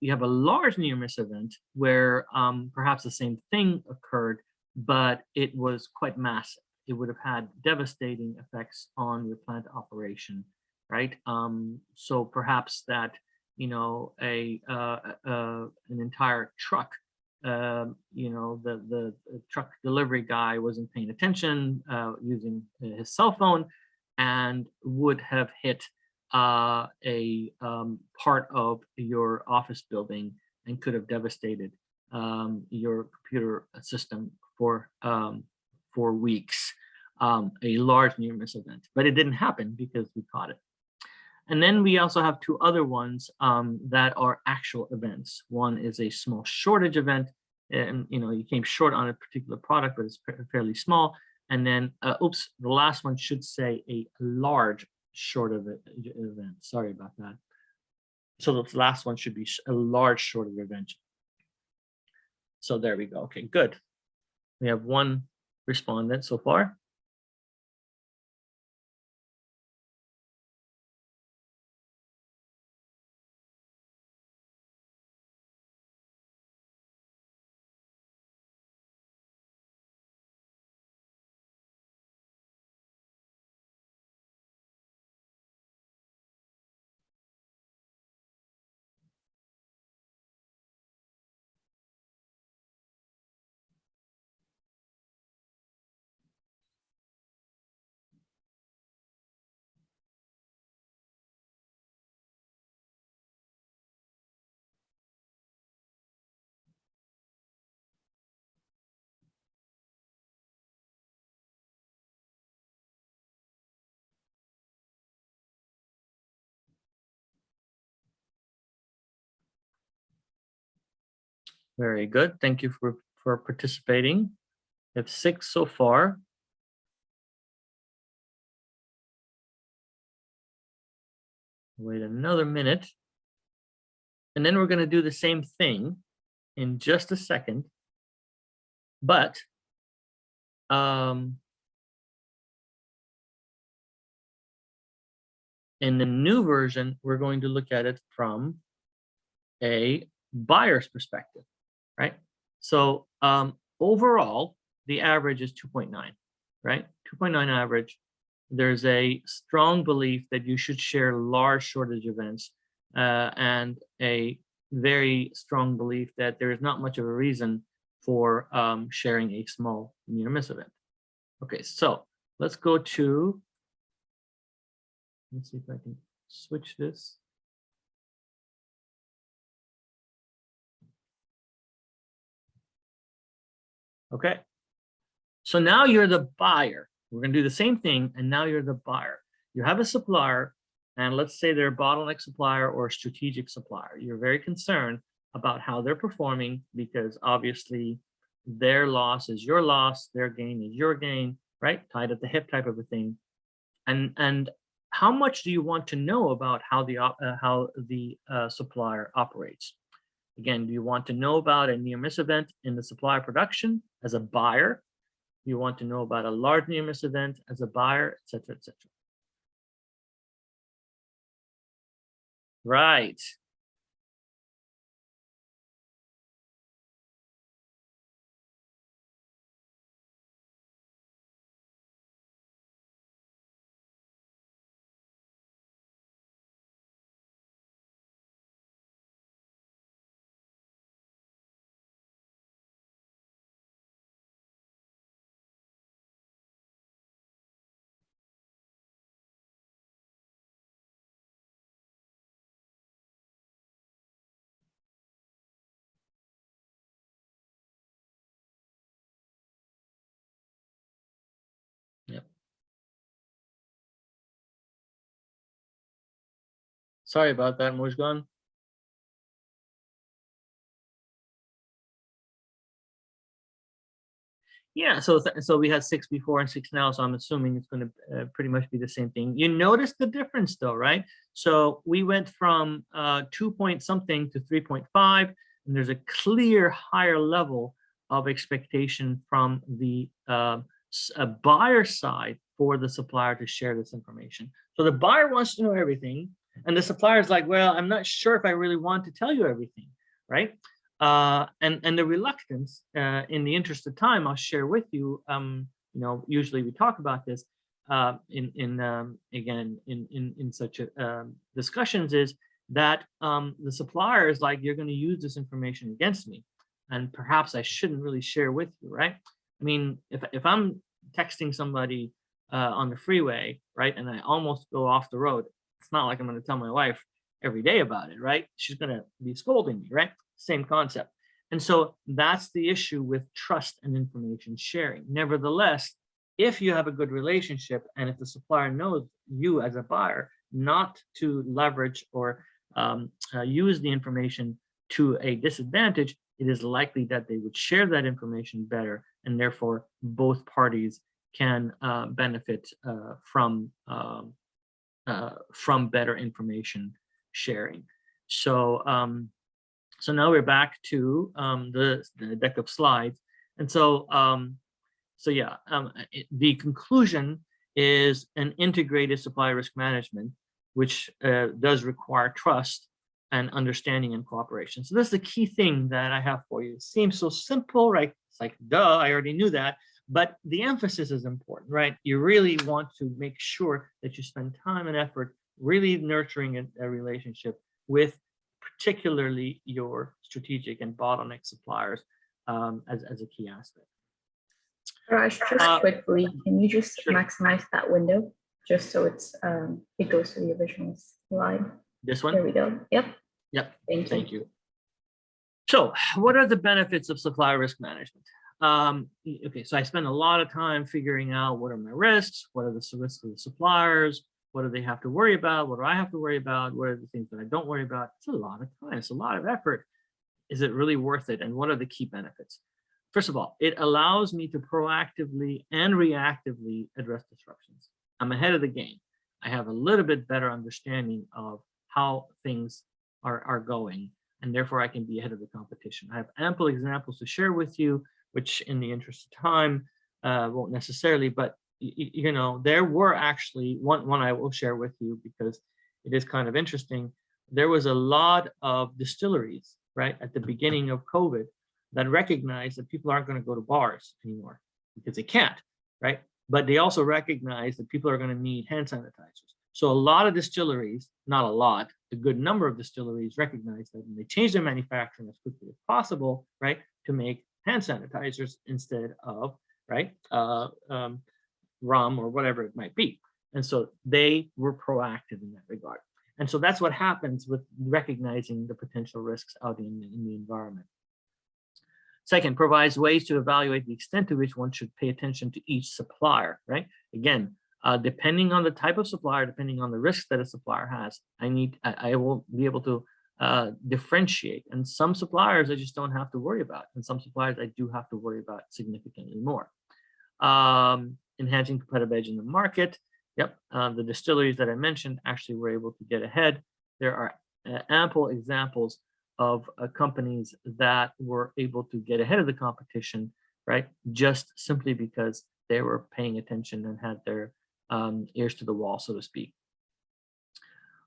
You have a large near-miss event where perhaps the same thing occurred, but it was quite massive. It would have had devastating effects on your plant operation, right? So perhaps that, an entire truck, the truck delivery guy wasn't paying attention, using his cell phone, and would have hit a part of your office building and could have devastated your computer system for weeks. A large near-miss event, but it didn't happen because we caught it. And then we also have 2 other ones that are actual events. One is a small shortage event, and you came short on a particular product, but it's fairly small. And then, oops, the last one should say a large shortage event. Sorry about that. So the last one should be a large shortage event. So there we go. Okay, good. We have 1 respondent so far. Very good. Thank you for participating. We have 6 so far. Wait another minute. And then we're going to do the same thing, in just a second, but in the new version, we're going to look at it from a buyer's perspective, right? So overall, the average is 2.9, right? 2.9 average. There's a strong belief that you should share large shortage events and a very strong belief that there is not much of a reason for sharing a small near miss event. Okay, so let's go to, let's see if I can switch this. Okay, so now you're the buyer. We're going to do the same thing, and now you're the buyer. You have a supplier, and let's say they're a bottleneck supplier or a strategic supplier. You're very concerned about how they're performing because obviously their loss is your loss, their gain is your gain, right? Tied at the hip type of a thing. And how much do you want to know about how the supplier operates? Again, do you want to know about a near miss event in the supplier production as a buyer? Do you want to know about a large near miss event as a buyer, et cetera, et cetera? Right. Yep. Sorry about that, Mujgan. Yeah, so we had 6 before and 6 now, so I'm assuming it's going to pretty much be the same thing. You notice the difference though, right? So we went from 2 point something to 3.5, and there's a clear higher level of expectation from the buyer side for the supplier to share this information. So the buyer wants to know everything, and the supplier is like, well, I'm not sure if I really want to tell you everything, right? And the reluctance, in the interest of time, I'll share with you. You know, usually we talk about this in such discussions, is that the supplier is like, you're going to use this information against me, and perhaps I shouldn't really share with you, right? I mean, if I'm texting somebody on the freeway, right, and I almost go off the road, it's not like I'm going to tell my wife every day about it, right? She's going to be scolding me, right? Same concept. And so that's the issue with trust and information sharing. Nevertheless, if you have a good relationship and if the supplier knows you as a buyer not to leverage or use the information to a disadvantage, it is likely that they would share that information better, and therefore both parties can benefit from better information sharing. So so now we're back to the deck of slides, and so the conclusion is an integrated supply risk management, which does require trust and understanding and cooperation. So that's the key thing that I have for you. It seems so simple, right? It's like, duh, I already knew that. But the emphasis is important, right? You really want to make sure that you spend time and effort really nurturing a relationship with particularly your strategic and bottleneck suppliers as a key aspect. Raj, just quickly, can you just Sure. maximize that window just so it's it goes to the original slide? This one? There we go. Yep. Yep. Thank you. So what are the benefits of supply risk management? Okay, so I spend a lot of time figuring out what are my risks, what are the risks of the suppliers, what do they have to worry about, what do I have to worry about, what are the things that I don't worry about. It's a lot of time, it's a lot of effort. Is it really worth it? And what are the key benefits? First of all, it allows me to proactively and reactively address disruptions. I'm ahead of the game. I have a little bit better understanding of how things are going, and therefore I can be ahead of the competition. I have ample examples to share with you, which in the interest of time, won't necessarily, but you know, there were actually one I will share with you because it is kind of interesting. There was a lot of distilleries, right, at the beginning of COVID that recognized that people aren't going to go to bars anymore because they can't, right? But they also recognize that people are going to need hand sanitizers. So a lot of distilleries, not a lot, a good number of distilleries recognize that, and they change their manufacturing as quickly as possible, right, to make hand sanitizers instead of, right, rum or whatever it might be. And so they were proactive in that regard. And so that's what happens with recognizing the potential risks out in the environment. Second, provides ways to evaluate the extent to which one should pay attention to each supplier, right? Again, depending on the type of supplier, depending on the risks that a supplier has, I will be able to differentiate. And some suppliers I just don't have to worry about. And some suppliers I do have to worry about significantly more. Enhancing competitive edge in the market. Yep, the distilleries that I mentioned actually were able to get ahead. There are ample examples of companies that were able to get ahead of the competition, right? Just simply because they were paying attention and had their ears to the wall, so to speak.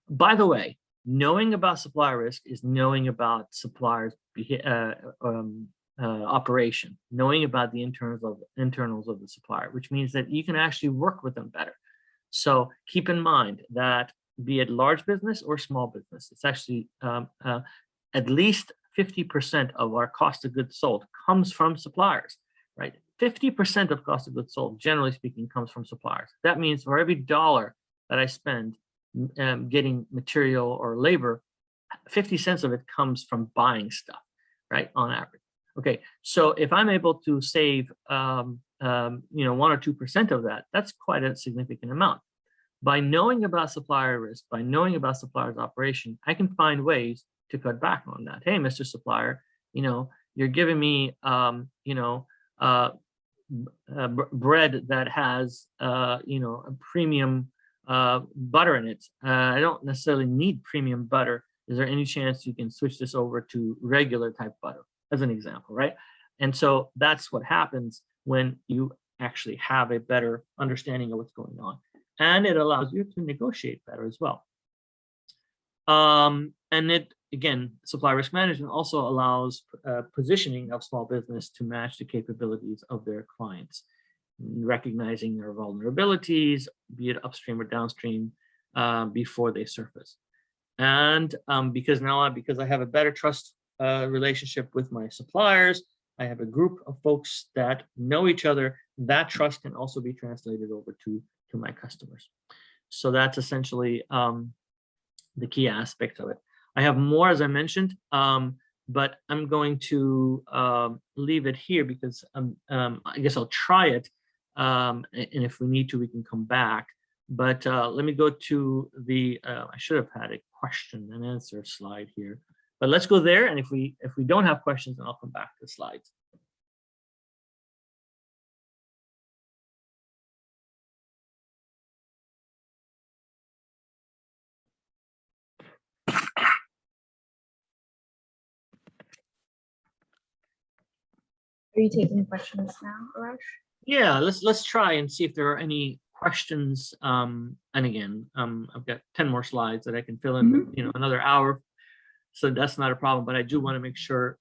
By the way, knowing about supplier risk is knowing about suppliers' operation, knowing about the internals of the supplier, which means that you can actually work with them better. So keep in mind that be it large business or small business, it's actually at least 50% of our cost of goods sold comes from suppliers, right? 50% of cost of goods sold, generally speaking, comes from suppliers. That means for every dollar that I spend getting material or labor, 50 cents of it comes from buying stuff, right, on average. Okay, so if I'm able to save, 1 or 2% of that, that's quite a significant amount. By knowing about supplier risk, by knowing about supplier's operation, I can find ways to cut back on that. Hey, Mr. Supplier, you're giving me, bread that has, a premium butter in it. I don't necessarily need premium butter. Is there any chance you can switch this over to regular type butter, as an example, right? And so that's what happens when you actually have a better understanding of what's going on. And it allows you to negotiate better as well. And it, again, supply risk management also allows positioning of small business to match the capabilities of their clients, recognizing their vulnerabilities, be it upstream or downstream, before they surface. And because I have a better trust relationship with my suppliers, I have a group of folks that know each other. That trust can also be translated over to my customers. So that's essentially the key aspect of it. I have more, as I mentioned, but I'm going to leave it here because I guess I'll try it. And if we need to, we can come back. But let me go to the, I should have had a question and answer slide here. But let's go there. And if we don't have questions, then I'll come back to the slides. Are you taking questions now, Arash? Yeah, let's try and see if there are any questions. And again, I've got 10 more slides that I can fill in, another hour. So that's not a problem, but I do want to make sure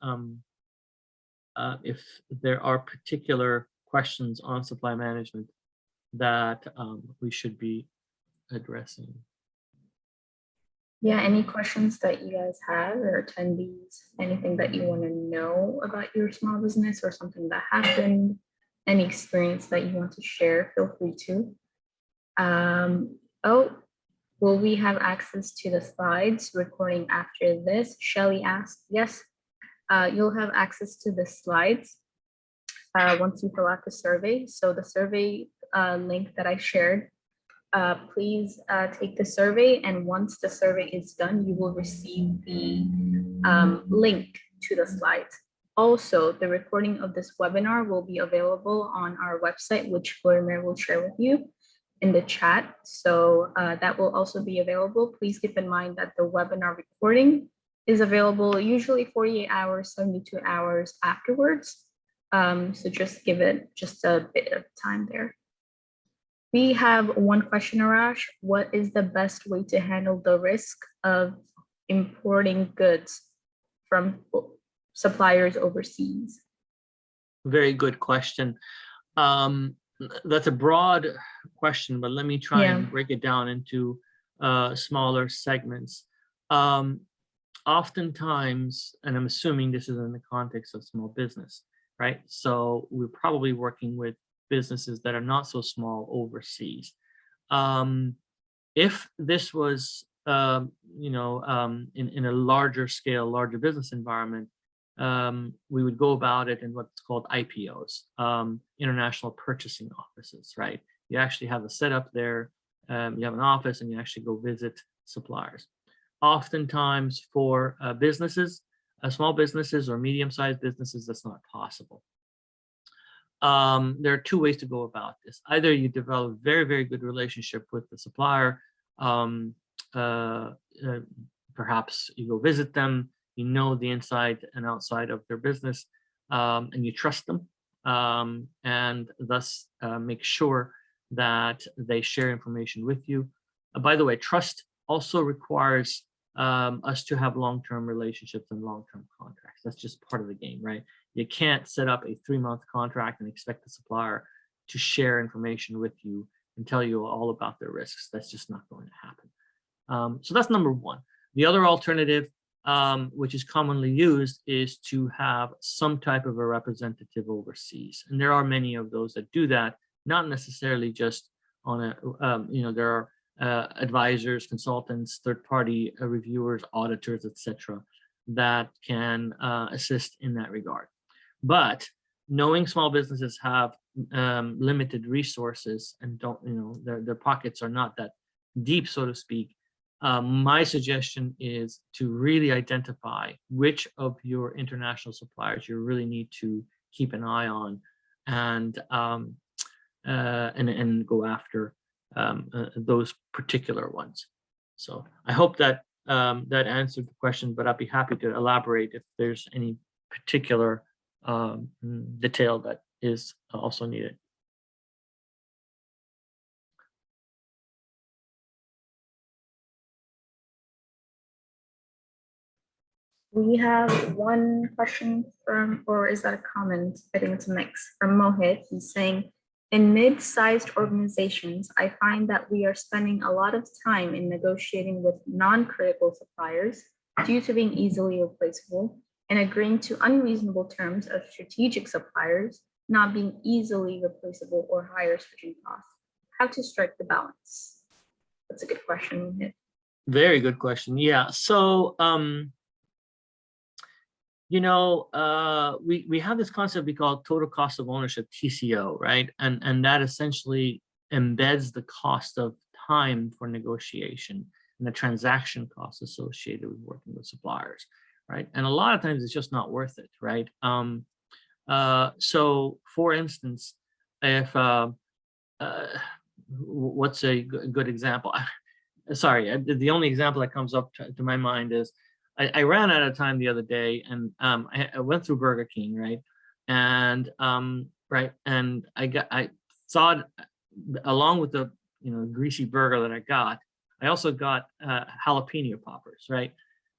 if there are particular questions on supply management that we should be addressing. Yeah, any questions that you guys have or attendees, anything that you want to know about your small business or something that happened, any experience that you want to share, feel free to. Will we have access to the slides recording after this? Shelly asked, yes, you'll have access to the slides once you fill out the survey. So the survey link that I shared, please take the survey, and once the survey is done, you will receive the link to the slides. Also, the recording of this webinar will be available on our website, which Vladimir will share with you in the chat. So that will also be available. Please keep in mind that the webinar recording is available usually 48 hours, 72 hours afterwards. So just give it just a bit of time there. We have one question, Arash. What is the best way to handle the risk of importing goods from suppliers overseas? Very good question. That's a broad question, but let me try and break it down into smaller segments. Oftentimes, and I'm assuming this is in the context of small business, right? So we're probably working with businesses that are not so small overseas. If this was, in a larger scale, larger business environment, we would go about it in what's called IPOs, international purchasing offices, right? You actually have a setup there, you have an office, and you actually go visit suppliers. Oftentimes for businesses, small businesses or medium-sized businesses, that's not possible. There are two ways to go about this. Either you develop a very, very good relationship with the supplier, perhaps you go visit them, you know the inside and outside of their business, and you trust them, and thus make sure that they share information with you. By the way, trust also requires us to have long-term relationships and long-term contracts. That's just part of the game, right? You can't set up a 3-month contract and expect the supplier to share information with you and tell you all about their risks. That's just not going to happen. So that's number one. The other alternative, which is commonly used, is to have some type of a representative overseas. And there are many of those that do that, not necessarily just on a, there are advisors, consultants, third-party reviewers, auditors, etc., that can assist in that regard. But knowing small businesses have limited resources and don't, their pockets are not that deep, so to speak, my suggestion is to really identify which of your international suppliers you really need to keep an eye on, and go after those particular ones. So I hope that that answered the question, but I'd be happy to elaborate if there's any particular detail that is also needed. We have one question from, or is that a comment? I think it's a mix, from Mohit. He's saying, in mid-sized organizations, I find that we are spending a lot of time in negotiating with non-critical suppliers due to being easily replaceable and agreeing to unreasonable terms of strategic suppliers not being easily replaceable or higher switching costs. How to strike the balance? That's a good question, Mohit. Very good question. Yeah. So, we have this concept we call total cost of ownership, TCO, right? And that essentially embeds the cost of time for negotiation and the transaction costs associated with working with suppliers, right? And a lot of times it's just not worth it, right? So for instance, if what's a good example? Sorry, the only example that comes up to my mind is I ran out of time the other day, and I went through Burger King, right? And and I saw it along with the greasy burger that I got. I also got jalapeno poppers, right?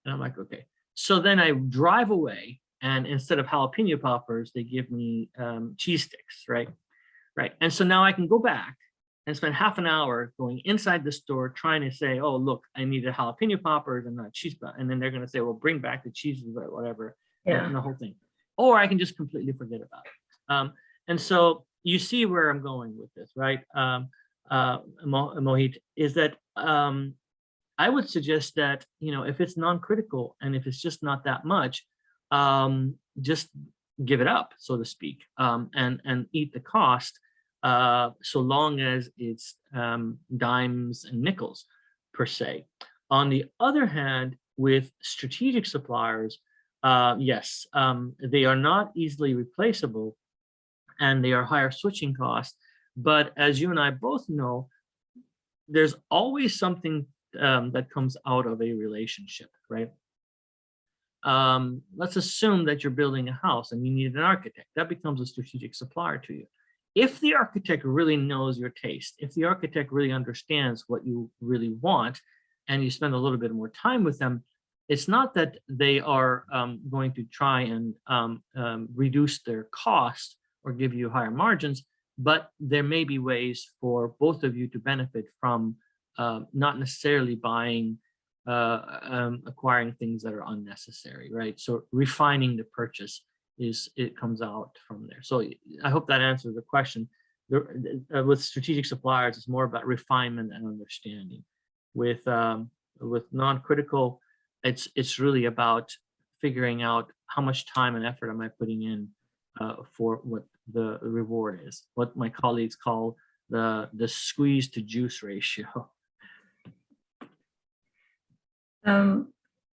And I'm like, okay. So then I drive away, and instead of jalapeno poppers, they give me cheese sticks, right? Right. And so now I can go back and spend half an hour going inside the store trying to say, oh, look, I needed jalapeno poppers and not cheese. And then they're going to say, well, bring back the cheese or whatever, and the whole thing. Or I can just completely forget about it. And so you see where I'm going with this, right? Mohit, is that I would suggest that, if it's non-critical and if it's just not that much, just give it up, so to speak, and eat the cost. So long as it's dimes and nickels per se. On the other hand, with strategic suppliers, yes, they are not easily replaceable and they are higher switching costs. But as you and I both know, there's always something that comes out of a relationship, right? let's assume that you're building a house and you need an architect. That becomes a strategic supplier to you. If the architect really knows your taste, if the architect really understands what you really want, and you spend a little bit more time with them, it's not that they are going to try and reduce their cost or give you higher margins, but there may be ways for both of you to benefit from not necessarily buying, acquiring things that are unnecessary, right? So refining the purchase it comes out from there. So I hope that answers the question. With strategic suppliers, it's more about refinement and understanding. With non-critical, it's really about figuring out how much time and effort am I putting in for what the reward is, what my colleagues call the squeeze to juice ratio.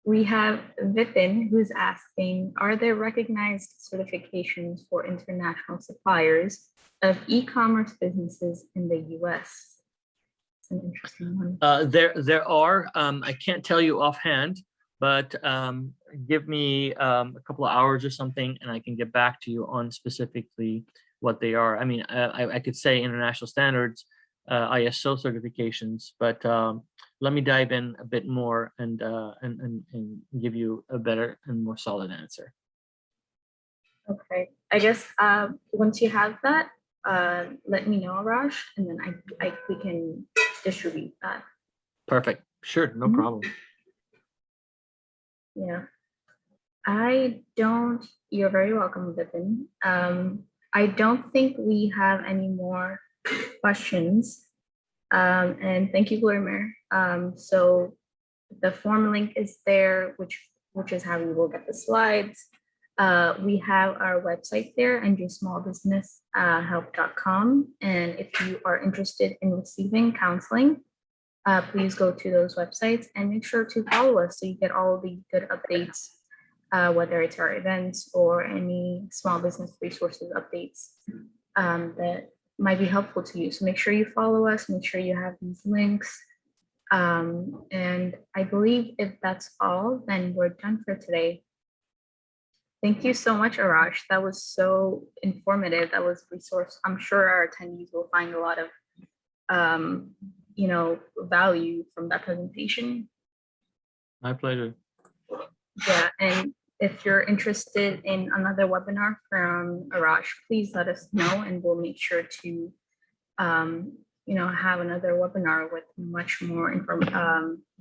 We have Vipin who's asking, are there recognized certifications for international suppliers of e-commerce businesses in the US? It's an interesting one. There are. I can't tell you offhand, but give me a couple of hours or something, and I can get back to you on specifically what they are. I mean, I could say international standards, ISO certifications, but let me dive in a bit more and give you a better and more solid answer. Okay, I guess once you have that, let me know, Raj, and then we can distribute that. Perfect. Sure, no problem. Yeah, you're very welcome, Vipin. I don't think we have any more questions. And thank you, Glorimer. So the form link is there, which is how you will get the slides. We have our website there, njsmallbusinesshelp.com. And if you are interested in receiving counseling, please go to those websites and make sure to follow us so you get all the good updates, whether it's our events or any small business resources updates that might be helpful to you. So make sure you follow us, make sure you have these links. And I believe if that's all, then we're done for today. Thank you so much, Arash. That was so informative. That was resource. I'm sure our attendees will find a lot of value from that presentation. My pleasure. Yeah, and if you're interested in another webinar from Arash, please let us know, and we'll make sure to have another webinar with much more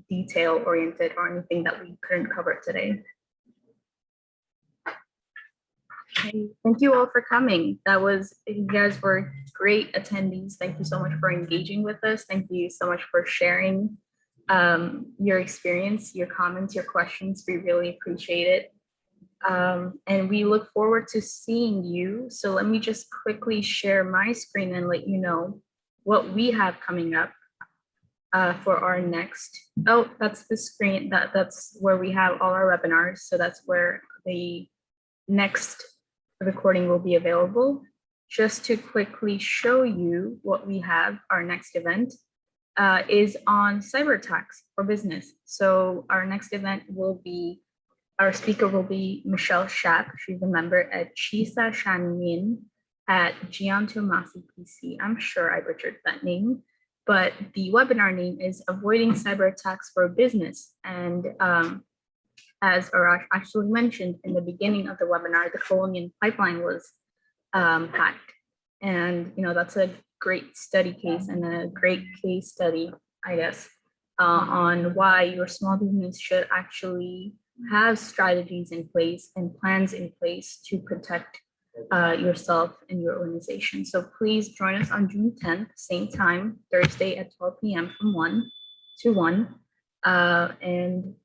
detail oriented or anything that we couldn't cover today. Okay, thank you all for coming. You guys were great attendees. Thank you so much for engaging with us. Thank you so much for sharing your experience, your comments, your questions. We really appreciate it. And we look forward to seeing you. So let me just quickly share my screen and let you know what we have coming up for our next. Oh, that's the screen. That's where we have all our webinars. So that's where the next recording will be available. Just to quickly show you what we have, our next event is on cyber attacks for business. So our next event our speaker will be Michelle Schapp. She's a member at Chisa Shanmin at Giantomasi PC. I'm sure I butchered that name, but the webinar name is Avoiding Cyber Attacks for Business. And as Arash actually mentioned in the beginning of the webinar, the Colonian pipeline was hacked. And that's a great study case and a great case study, I guess, on why your small business should actually have strategies in place and plans in place to protect yourself and your organization. So please join us on June 10th, same time, Thursday at 12 p.m. from 1 to 1. And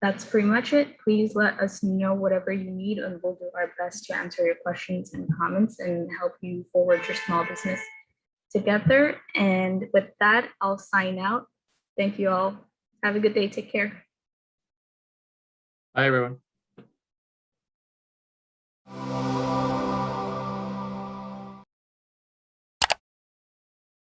that's pretty much it. Please let us know whatever you need, and we'll do our best to answer your questions and comments and help you forward your small business together. And with that, I'll sign out. Thank you all. Have a good day. Take care. Bye, everyone.